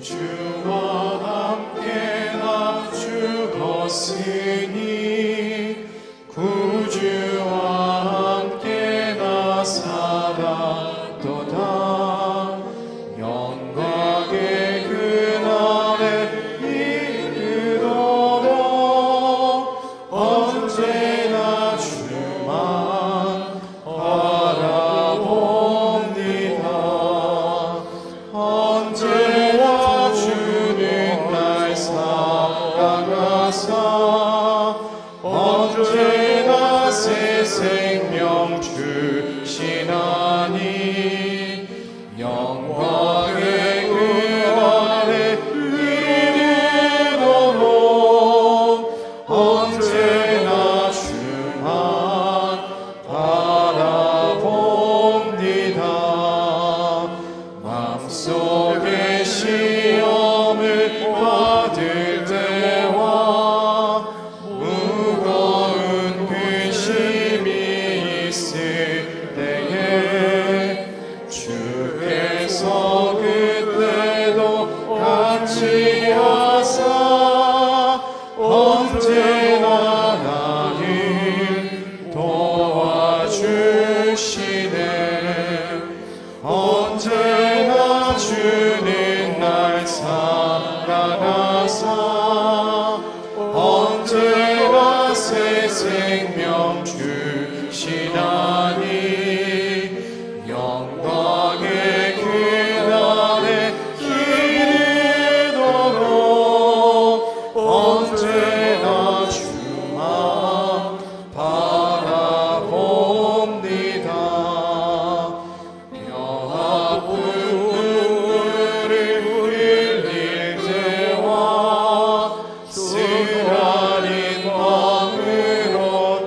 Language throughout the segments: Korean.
주와 함께 나 죽었으니 구주와 함께 나 살았도다. 영광의 그날에 이르도록 언제나 주만 바라봅니다. 언제나 주는 날 사랑하사 언제나 새 생명 주시나니 영광의 그날에 이르도록 언제나 주만 바라봅니다. 마음속에 시험을 받을 때와 무거운 근심이 있을 때에 주께서 그때도 같이 하사 언제나 나를 도와주시네. 언제나 주는 날 사랑하사 언제나 새 생명 주시나니 영광의 그날에 이르도록 언제나 주만 바라봅니다. 뼈아픈 눈물을 흘릴 때와 쓰라린 마음으로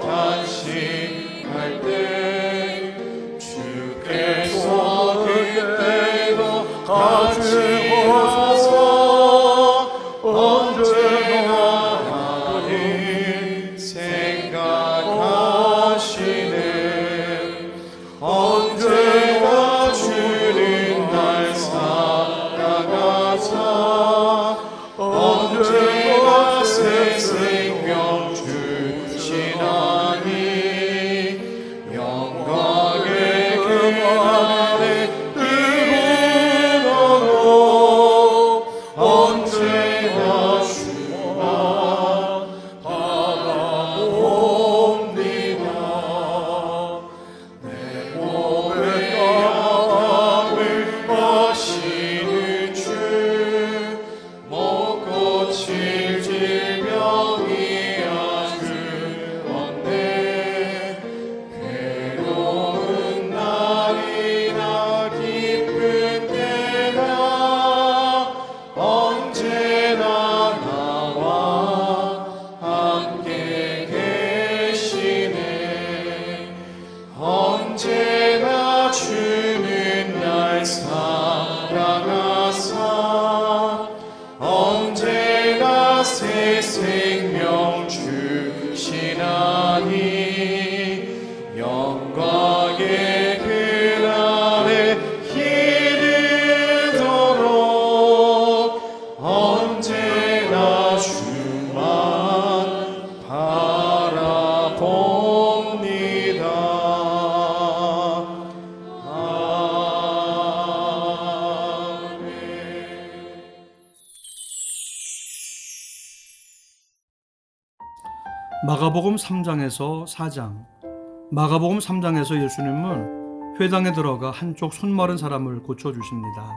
탄식할 때 주께서 그때도 같이 하사 언제나 나를 생각하시네. 언제나 주는 날 사랑하사 언제나 새 생명 주시나니 영광의 그날에 이르도록 언제나 주만 바라봅니다. 내 몸의 아픔을 아시는 주 먹고 칠 질병이 아주 없네. 괴로운 날이나 기쁜 때나 언제나 나와 함께 계시네. 언제나 주는 날 사랑하사 언제나 새 생명 주시나니 영광의 그날에 이르도록 언제나 주만 바라봅니다. 아멘. 마가복음 3장에서 4장. 마가복음 3장에서 예수님은 회당에 들어가 한쪽 손 마른 사람을 고쳐주십니다.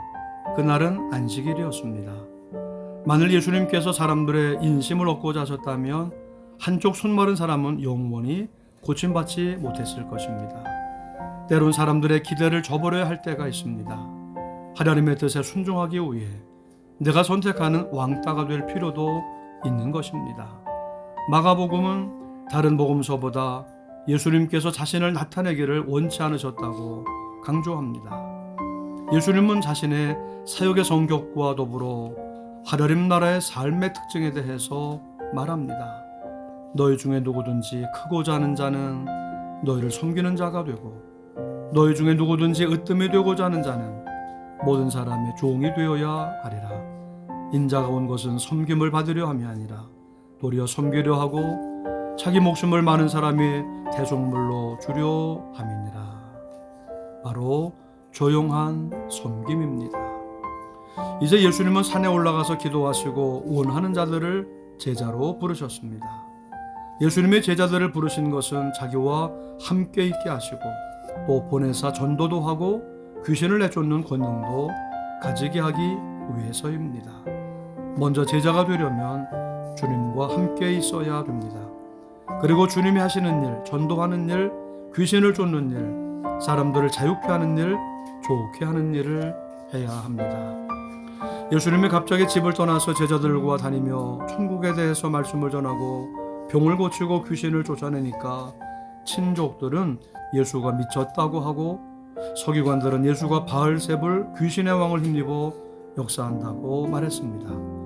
그날은 안식일이었습니다. 만일 예수님께서 사람들의 인심을 얻고자 하셨다면 한쪽 손 마른 사람은 영원히 고침받지 못했을 것입니다. 때론 사람들의 기대를 저버려야 할 때가 있습니다. 하나님의 뜻에 순종하기 위해 내가 선택하는 왕따가 될 필요도 있는 것입니다. 마가복음은 다른 복음서보다 예수님께서 자신을 나타내기를 원치 않으셨다고 강조합니다. 예수님은 자신의 사역의 성격과 더불어 하나님 나라의 삶의 특징에 대해서 말합니다. 너희 중에 누구든지 크고자 하는 자는 너희를 섬기는 자가 되고 너희 중에 누구든지 으뜸이 되고자 하는 자는 모든 사람의 종이 되어야 하리라. 인자가 온 것은 섬김을 받으려 함이 아니라 도리어 섬기려 하고 자기 목숨을 많은 사람이 대속물로 주려 함이니라. 바로 조용한 섬김입니다. 이제 예수님은 산에 올라가서 기도하시고 원하는 자들을 제자로 부르셨습니다. 예수님의 제자들을 부르신 것은 자기와 함께 있게 하시고 또 보내사 전도도 하고 귀신을 내쫓는 권능도 가지게 하기 위해서입니다. 먼저 제자가 되려면 주님과 함께 있어야 됩니다. 그리고 주님이 하시는 일, 전도하는 일, 귀신을 쫓는 일, 사람들을 자유케 하는 일, 좋게 하는 일을 해야 합니다. 예수님이 갑자기 집을 떠나서 제자들과 다니며 천국에 대해서 말씀을 전하고 병을 고치고 귀신을 쫓아내니까 친족들은 예수가 미쳤다고 하고 서기관들은 예수가 바알세불 귀신의 왕을 힘입어 역사한다고 말했습니다.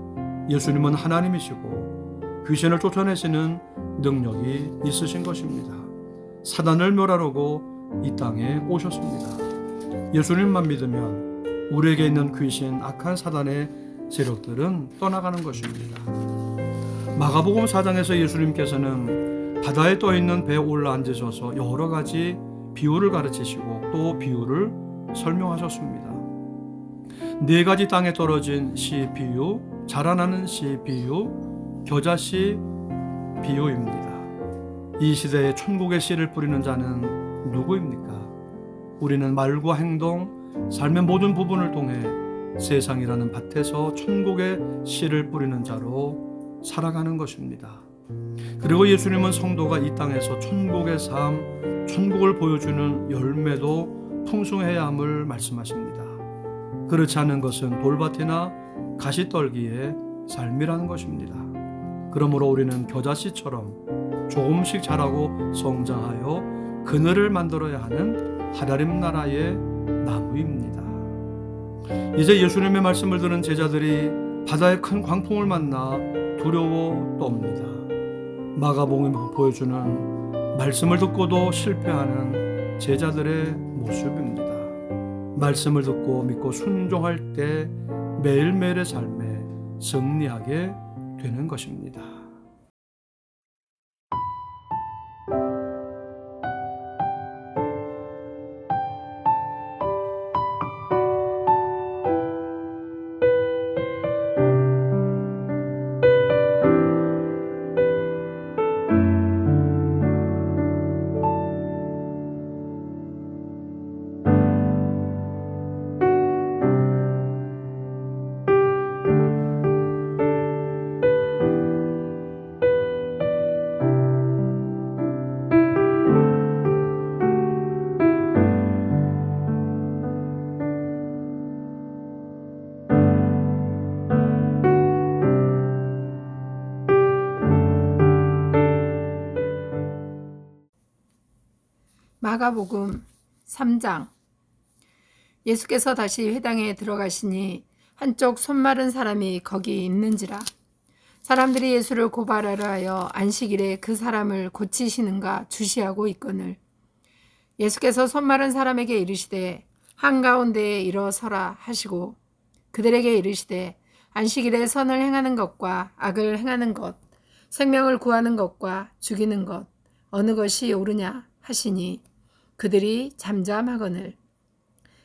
예수님은 하나님이시고 귀신을 쫓아내시는 능력이 있으신 것입니다. 사단을 멸하려고 이 땅에 오셨습니다. 예수님만 믿으면 우리에게 있는 귀신, 악한 사단의 세력들은 떠나가는 것입니다. 마가복음 4장에서 예수님께서는 바다에 떠있는 배에 올라 앉으셔서 여러 가지 비유를 가르치시고 또 비유를 설명하셨습니다. 4가지 땅에 떨어진 씨 비유, 자라나는 씨 비유, 겨자씨 비유입니다. 이 시대에 천국의 씨를 뿌리는 자는 누구입니까? 우리는 말과 행동, 삶의 모든 부분을 통해 세상이라는 밭에서 천국의 씨를 뿌리는 자로 살아가는 것입니다. 그리고 예수님은 성도가 이 땅에서 천국의 삶, 천국을 보여주는 열매도 풍성해야 함을 말씀하십니다. 그렇지 않은 것은 돌밭이나 가시떨기의 삶이라는 것입니다. 그러므로 우리는 겨자씨처럼 조금씩 자라고 성장하여 그늘을 만들어야 하는 하나님 나라의 나무입니다. 이제 예수님의 말씀을 들은 제자들이 바다의 큰 광풍을 만나 두려워 떱니다. 마가복음이 보여주는 말씀을 듣고도 실패하는 제자들의 모습입니다. 말씀을 듣고 믿고 순종할 때 매일매일의 삶에 승리하게 되는 것입니다. 마가복음 3장. 예수께서 다시 회당에 들어가시니 한쪽 손 마른 사람이 거기 있는지라. 사람들이 예수를 고발하려 하여 안식일에 그 사람을 고치시는가 주시하고 있거늘 예수께서 손 마른 사람에게 이르시되 한가운데에 일어서라 하시고 그들에게 이르시되 안식일에 선을 행하는 것과 악을 행하는 것, 생명을 구하는 것과 죽이는 것 어느 것이 옳으냐 하시니 그들이 잠잠하거늘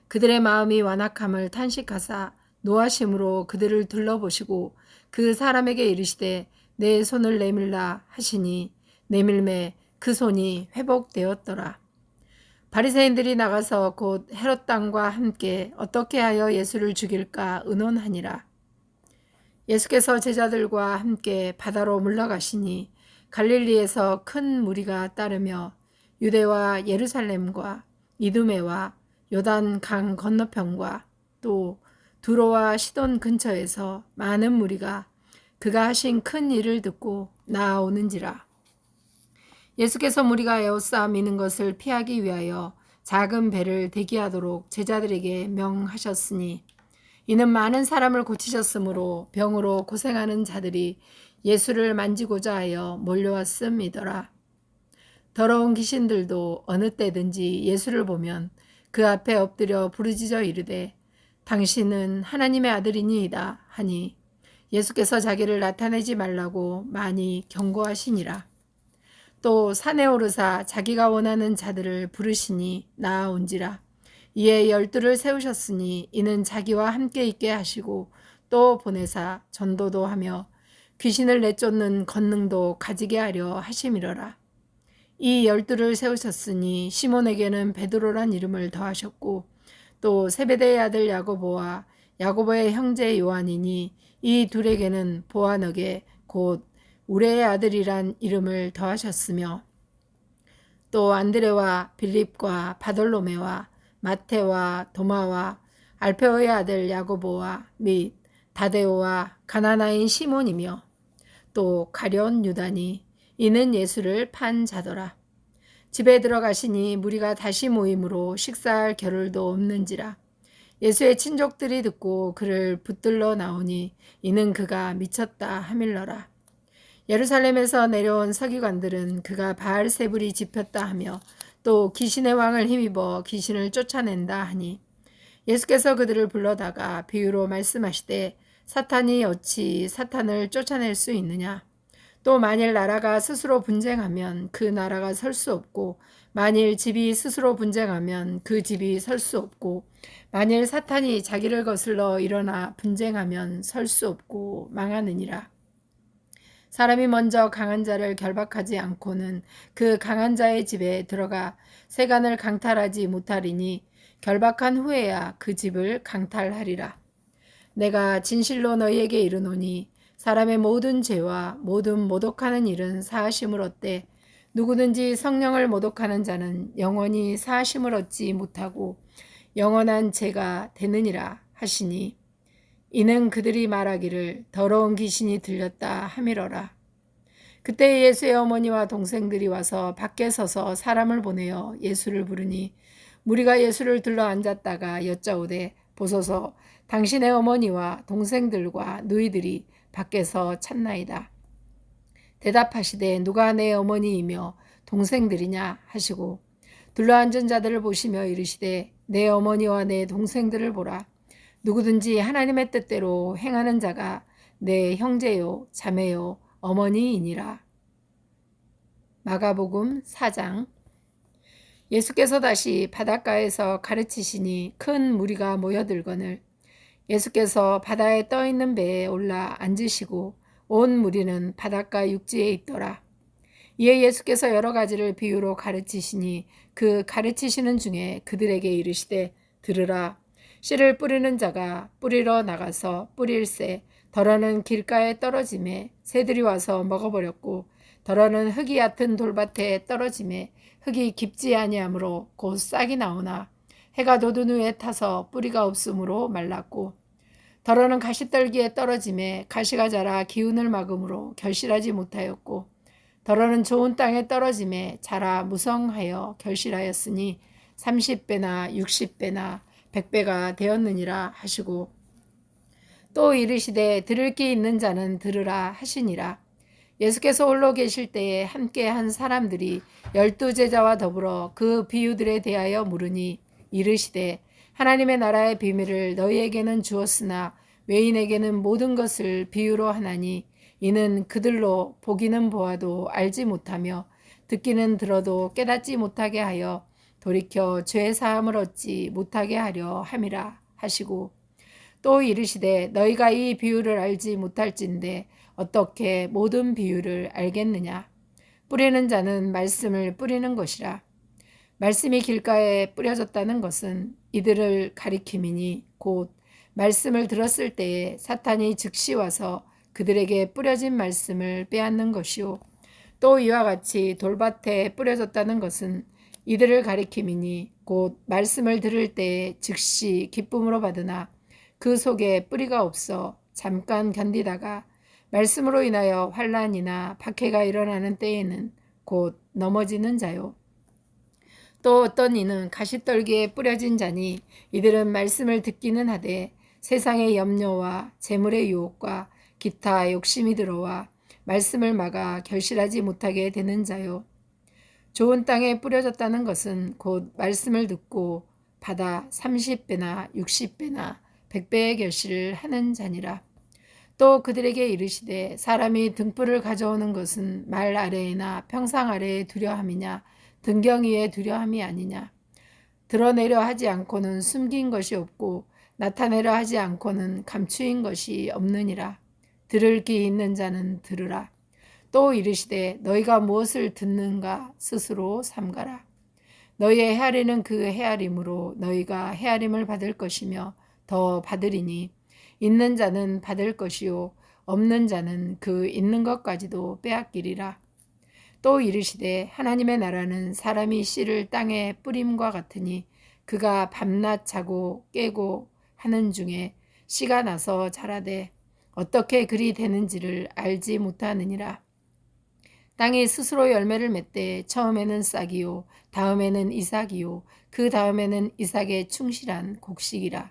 그들의 마음이 완악함을 탄식하사 노하심으로 그들을 둘러보시고 그 사람에게 이르시되 내 손을 내밀라 하시니 내밀매 그 손이 회복되었더라. 바리새인들이 나가서 곧 헤롯 당과 함께 어떻게 하여 예수를 죽일까 의논하니라. 예수께서 제자들과 함께 바다로 물러가시니 갈릴리에서 큰 무리가 따르며 유대와 예루살렘과 이두메와 요단 강 건너편과 또 두로와 시돈 근처에서 많은 무리가 그가 하신 큰 일을 듣고 나아오는지라. 예수께서 무리가 에워싸 미는 것을 피하기 위하여 작은 배를 대기하도록 제자들에게 명하셨으니 이는 많은 사람을 고치셨으므로 병으로 고생하는 자들이 예수를 만지고자 하여 몰려왔음이더라. 더러운 귀신들도 어느 때든지 예수를 보면 그 앞에 엎드려 부르짖어 이르되 당신은 하나님의 아들이니이다 하니 예수께서 자기를 나타내지 말라고 많이 경고하시니라. 또 산에 오르사 자기가 원하는 자들을 부르시니 나아온지라. 이에 12를 세우셨으니 이는 자기와 함께 있게 하시고 또 보내사 전도도 하며 귀신을 내쫓는 권능도 가지게 하려 하심이러라. 이 12를 세우셨으니 시몬에게는 베드로란 이름을 더하셨고 또 세베대의 아들 야고보와 야고보의 형제 요한이니 이 둘에게는 보아너게 곧 우레의 아들이란 이름을 더하셨으며 또 안드레와 빌립과 바돌로메와 마테와 도마와 알페오의 아들 야고보와 및 다데오와 가나나인 시몬이며 또 가룟 유다니 이는 예수를 판 자더라. 집에 들어가시니 무리가 다시 모임으로 식사할 겨를도 없는지라. 예수의 친족들이 듣고 그를 붙들러 나오니 이는 그가 미쳤다 하밀러라. 예루살렘에서 내려온 서기관들은 그가 바알세불이 집혔다 하며 또 귀신의 왕을 힘입어 귀신을 쫓아낸다 하니 예수께서 그들을 불러다가 비유로 말씀하시되 사탄이 어찌 사탄을 쫓아낼 수 있느냐. 또 만일 나라가 스스로 분쟁하면 그 나라가 설 수 없고 만일 집이 스스로 분쟁하면 그 집이 설 수 없고 만일 사탄이 자기를 거슬러 일어나 분쟁하면 설 수 없고 망하느니라. 사람이 먼저 강한 자를 결박하지 않고는 그 강한 자의 집에 들어가 세간을 강탈하지 못하리니 결박한 후에야 그 집을 강탈하리라. 내가 진실로 너희에게 이르노니 사람의 모든 죄와 모든 모독하는 일은 사하심을 얻되 누구든지 성령을 모독하는 자는 영원히 사하심을 얻지 못하고 영원한 죄가 되느니라 하시니 이는 그들이 말하기를 더러운 귀신이 들렸다 하미러라. 그때 예수의 어머니와 동생들이 와서 밖에 서서 사람을 보내어 예수를 부르니 무리가 예수를 둘러 앉았다가 여짜오되 보소서 당신의 어머니와 동생들과 누이들이 밖에서 찾나이다. 대답하시되 누가 내 어머니이며 동생들이냐 하시고 둘러앉은 자들을 보시며 이르시되 내 어머니와 내 동생들을 보라. 누구든지 하나님의 뜻대로 행하는 자가 내 형제요 자매요 어머니이니라. 마가복음 4장. 예수께서 다시 바닷가에서 가르치시니 큰 무리가 모여들거늘 예수께서 바다에 떠있는 배에 올라 앉으시고 온 무리는 바닷가 육지에 있더라. 이에 예수께서 여러 가지를 비유로 가르치시니 그 가르치시는 중에 그들에게 이르시되 들으라. 씨를 뿌리는 자가 뿌리러 나가서 뿌릴새 더러는 길가에 떨어짐에 새들이 와서 먹어버렸고 더러는 흙이 얕은 돌밭에 떨어짐에 흙이 깊지 아니하므로 곧 싹이 나오나 해가 돋은 후에 타서 뿌리가 없으므로 말랐고 더러는 가시떨기에 떨어짐에 가시가 자라 기운을 막음으로 결실하지 못하였고 더러는 좋은 땅에 떨어짐에 자라 무성하여 결실하였으니 30배나 60배나 100배가 되었느니라 하시고 또 이르시되 들을 귀 있는 자는 들으라 하시니라. 예수께서 홀로 계실 때에 함께 한 사람들이 12제자와 더불어 그 비유들에 대하여 물으니 이르시되 하나님의 나라의 비밀을 너희에게는 주었으나 외인에게는 모든 것을 비유로 하나니 이는 그들로 보기는 보아도 알지 못하며 듣기는 들어도 깨닫지 못하게 하여 돌이켜 죄 사함을 얻지 못하게 하려 함이라 하시고 또 이르시되 너희가 이 비유를 알지 못할진대 어떻게 모든 비유를 알겠느냐. 뿌리는 자는 말씀을 뿌리는 것이라. 말씀이 길가에 뿌려졌다는 것은 이들을 가리킴이니 곧 말씀을 들었을 때에 사탄이 즉시 와서 그들에게 뿌려진 말씀을 빼앗는 것이요. 또 이와 같이 돌밭에 뿌려졌다는 것은 이들을 가리킴이니 곧 말씀을 들을 때에 즉시 기쁨으로 받으나 그 속에 뿌리가 없어 잠깐 견디다가 말씀으로 인하여 환난이나 박해가 일어나는 때에는 곧 넘어지는 자요. 또 어떤 이는 가시떨기에 뿌려진 자니 이들은 말씀을 듣기는 하되 세상의 염려와 재물의 유혹과 기타 욕심이 들어와 말씀을 막아 결실하지 못하게 되는 자요. 좋은 땅에 뿌려졌다는 것은 곧 말씀을 듣고 받아 30배나 60배나 100배의 결실을 하는 자니라. 또 그들에게 이르시되 사람이 등불을 가져오는 것은 말 아래에나 평상 아래에 두려함이냐 등경 위에 두려함이 아니냐. 드러내려 하지 않고는 숨긴 것이 없고 나타내려 하지 않고는 감추인 것이 없느니라. 들을 귀 있는 자는 들으라. 또 이르시되 너희가 무엇을 듣는가 스스로 삼가라. 너희의 헤아리는 그 헤아림으로 너희가 헤아림을 받을 것이며 더 받으리니 있는 자는 받을 것이요 없는 자는 그 있는 것까지도 빼앗기리라. 또 이르시되 하나님의 나라는 사람이 씨를 땅에 뿌림과 같으니 그가 밤낮 자고 깨고 하는 중에 씨가 나서 자라되 어떻게 그리 되는지를 알지 못하느니라. 땅이 스스로 열매를 맺되 처음에는 싹이요 다음에는 이삭이요 그 다음에는 이삭의 충실한 곡식이라.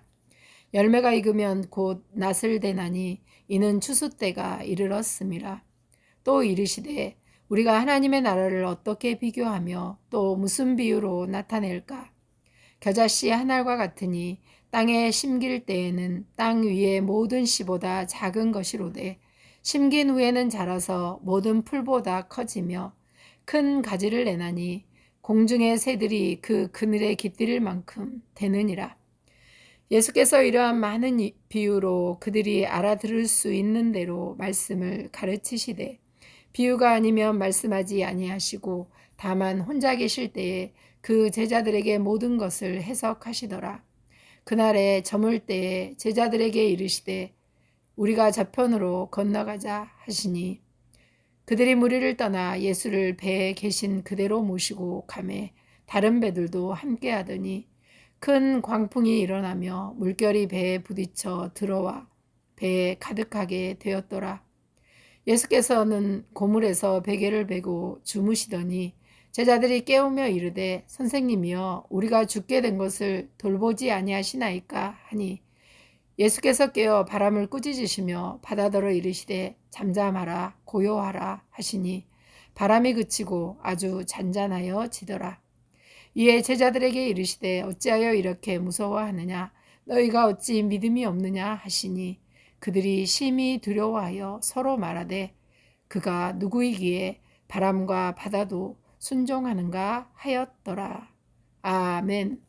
열매가 익으면 곧 낫을 대나니 이는 추수 때가 이르렀음이라. 또 이르시되 우리가 하나님의 나라를 어떻게 비교하며 또 무슨 비유로 나타낼까? 겨자씨 한 알과 같으니 땅에 심길 때에는 땅 위의 모든 씨보다 작은 것이로되 심긴 후에는 자라서 모든 풀보다 커지며 큰 가지를 내나니 공중의 새들이 그 그늘에 깃들일 만큼 되느니라. 예수께서 이러한 많은 비유로 그들이 알아들을 수 있는 대로 말씀을 가르치시되 비유가 아니면 말씀하지 아니하시고 다만 혼자 계실 때에 그 제자들에게 모든 것을 해석하시더라. 그날에 저물 때에 제자들에게 이르시되 우리가 저편으로 건너가자 하시니 그들이 무리를 떠나 예수를 배에 계신 그대로 모시고 가매 다른 배들도 함께 하더니 큰 광풍이 일어나며 물결이 배에 부딪혀 들어와 배에 가득하게 되었더라. 예수께서는 고물에서 베개를 베고 주무시더니 제자들이 깨우며 이르되 선생님이여 우리가 죽게 된 것을 돌보지 아니하시나이까 하니 예수께서 깨어 바람을 꾸짖으시며 바다더러 이르시되 잠잠하라 고요하라 하시니 바람이 그치고 아주 잔잔하여 지더라. 이에 제자들에게 이르시되 어찌하여 이렇게 무서워하느냐 너희가 어찌 믿음이 없느냐 하시니 그들이 심히 두려워하여 서로 말하되 그가 누구이기에 바람과 바다도 순종하는가 하였더라. 아멘.